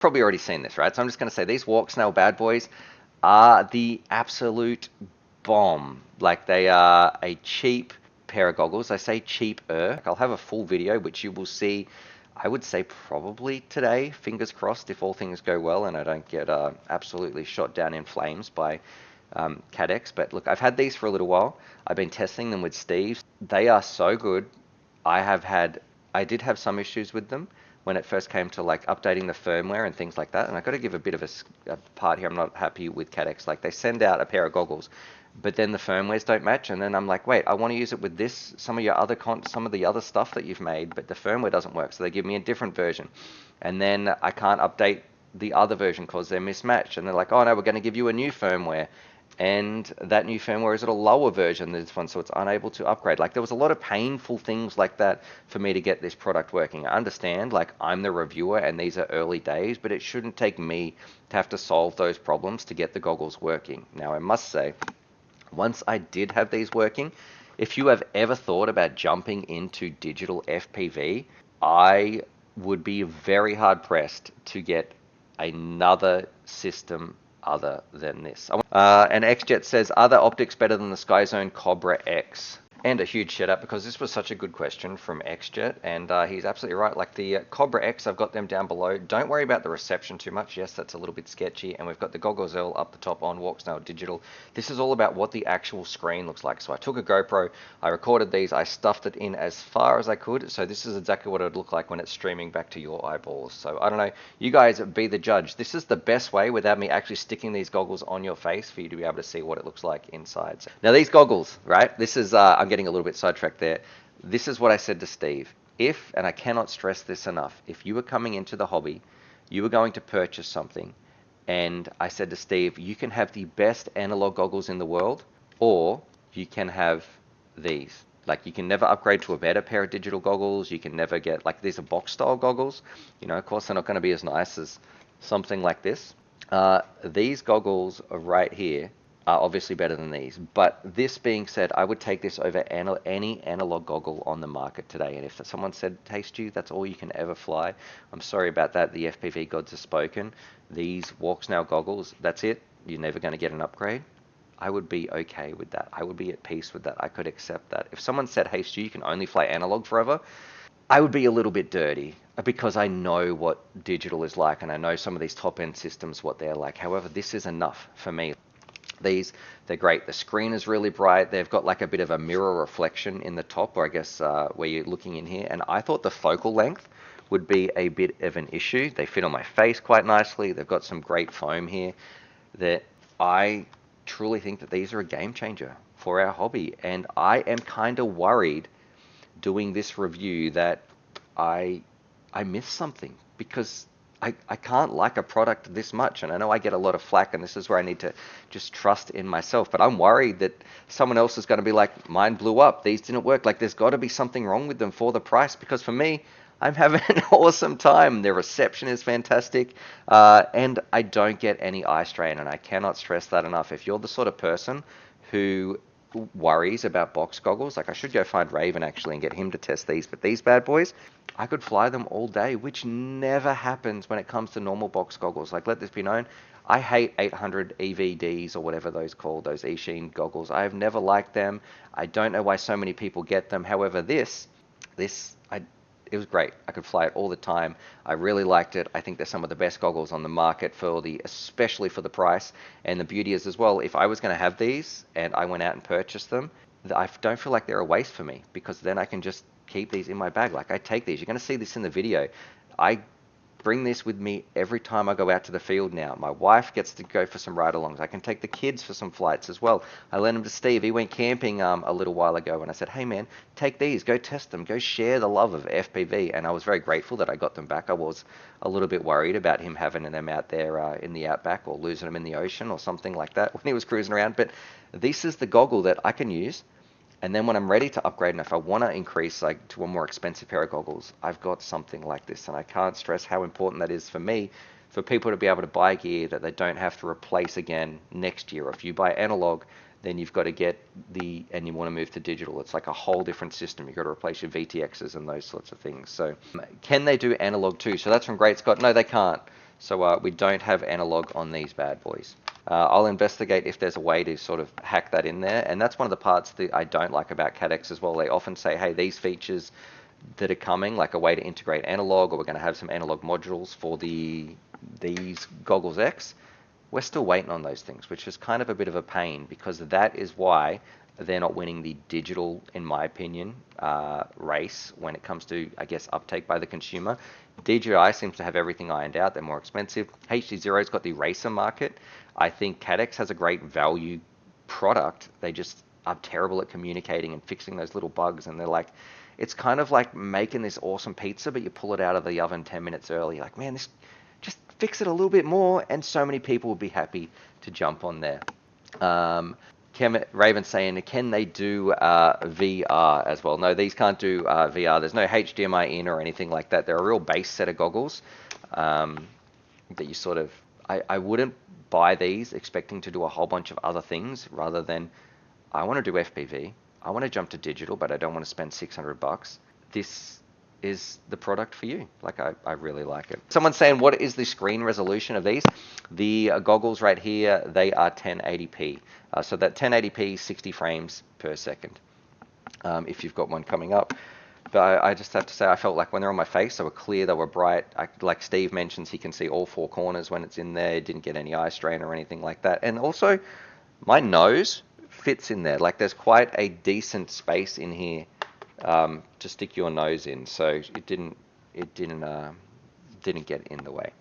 Probably already seen this, right? So I'm just going to say these Walksnail bad boys are the absolute bomb. Like, they are a cheap pair of goggles. I say cheaper. I'll have a full video which you will see, I would say probably today, fingers crossed, if all things go well and I don't get absolutely shot down in flames by Caddx. But look, I've had these for a little while. I've been testing them with Steve. They are so good. I did have some issues with them when it first came to like updating the firmware and things like that. And I got to give a bit of a part here. I'm not happy with Caddx. Like, they send out a pair of goggles, but then the firmwares don't match. And then I'm like, wait, I want to use it with this, some of the other stuff that you've made, but the firmware doesn't work. So they give me a different version, and then I can't update the other version because they're mismatched. And they're like, oh no, we're going to give you a new firmware, and that new firmware is at a lower version than this one, so it's unable to upgrade. Like, there was a lot of painful things like that for me to get this product working. I understand, like, I'm the reviewer and these are early days, but it shouldn't take me to have to solve those problems to get the goggles working. Now, I must say, once I did have these working, if you have ever thought about jumping into digital FPV, I would be very hard pressed to get another system other than this. And XJET says, are the optics better than the SkyZone Cobra X? And a huge shout out, because this was such a good question from XJET, and he's absolutely right. Like, the Cobra X, I've got them down below. Don't worry about the reception too much. Yes, that's a little bit sketchy. And we've got the Goggles L up the top on Walksnail Digital. This is all about what the actual screen looks like. So I took a GoPro, I recorded these, I stuffed it in as far as I could. So this is exactly what it would look like when it's streaming back to your eyeballs. So I don't know, you guys be the judge. This is the best way, without me actually sticking these goggles on your face, for you to be able to see what it looks like inside. So, now these goggles, right? This is, I'm getting a little bit sidetracked there. This is what I said to Steve. If, and I cannot stress this enough, if you were coming into the hobby, you were going to purchase something, and I said to Steve, you can have the best analog goggles in the world, or you can have these. Like, you can never upgrade to a better pair of digital goggles. You can never get, like, these are box style goggles. You know, of course, they're not going to be as nice as something like this. These goggles are right here are obviously better than these. But this being said, I would take this over any analog goggle on the market today. And if someone said, hey Stu, that's all you can ever fly, I'm sorry about that. The FPV gods have spoken. These Walksnail goggles, that's it. You're never going to get an upgrade. I would be okay with that. I would be at peace with that. I could accept that. If someone said, hey Stu, you can only fly analog forever, I would be a little bit dirty, because I know what digital is like, and I know some of these top-end systems, what they're like. However, this is enough for me. These, they're great. The screen is really bright. They've got like a bit of a mirror reflection in the top, or I guess where you're looking in here. And I thought the focal length would be a bit of an issue. They fit on my face quite nicely. They've got some great foam here. That I truly think that these are a game changer for our hobby. And I am kind of worried doing this review that I missed something, because I can't like a product this much. And I know I get a lot of flack, and this is where I need to just trust in myself. But I'm worried that someone else is going to be like, mine blew up, these didn't work. Like, there's got to be something wrong with them for the price, because for me, I'm having an awesome time. Their reception is fantastic, and I don't get any eye strain, and I cannot stress that enough. If you're the sort of person who worries about box goggles, like, I should go find Raven actually and get him to test these, but these bad boys, I could fly them all day, which never happens when it comes to normal box goggles. Like, let this be known, I hate 800 EVDs or whatever those called, those eSheen goggles. I have never liked them. I don't know why so many people get them. However, it was great. I could fly it all the time. I really liked it. I think they're some of the best goggles on the market, especially for the price. And the beauty is as well, if I was going to have these and I went out and purchased them, I don't feel like they're a waste for me, because then I can just keep these in my bag. Like, I take these. You're going to see this in the video. I bring this with me every time I go out to the field now. My wife gets to go for some ride-alongs. I can take the kids for some flights as well. I lent them to Steve. He went camping a little while ago, and I said, hey man, take these, go test them, go share the love of FPV. And I was very grateful that I got them back. I was a little bit worried about him having them out there in the outback, or losing them in the ocean or something like that when he was cruising around. But this is the goggle that I can use. And then when I'm ready to upgrade, and if I want to increase like to a more expensive pair of goggles, I've got something like this. And I can't stress how important that is for me, for people to be able to buy gear that they don't have to replace again next year. Or if you buy analog, then you've got to get and you want to move to digital. It's like a whole different system. You've got to replace your VTXs and those sorts of things. So can they do analog too? So that's from Great Scott. No, they can't. So we don't have analog on these bad boys. I'll investigate if there's a way to sort of hack that in there. And that's one of the parts that I don't like about Caddx as well. They often say, hey, these features that are coming, like a way to integrate analog, or we're going to have some analog modules for these Goggles X. We're still waiting on those things, which is kind of a bit of a pain, because that is why they're not winning the digital, in my opinion, race when it comes to, I guess, uptake by the consumer. DJI seems to have everything ironed out. They're more expensive. HDzero's got the racer market. I think Caddx has a great value product. They just are terrible at communicating and fixing those little bugs. And they're like, it's kind of like making this awesome pizza, but you pull it out of the oven 10 minutes early. You're like, man, this, just fix it a little bit more, and so many people would be happy to jump on there. Raven saying, can they do VR as well? No, these can't do VR. There's no HDMI in or anything like that. They're a real base set of goggles that you sort of... I wouldn't buy these expecting to do a whole bunch of other things, rather than, I want to do FPV, I want to jump to digital, but I don't want to spend $600. This is the product for you. Like, I really like it. Someone's saying, what is the screen resolution of these? The goggles right here, they are 1080p. So that 1080p, 60 frames per second, if you've got one coming up. But I just have to say, I felt like when they're on my face, they were clear, they were bright. Like Steve mentions, he can see all four corners when it's in there. It didn't get any eye strain or anything like that. And also, my nose fits in there. Like, there's quite a decent space in here to stick your nose in, so it didn't get in the way.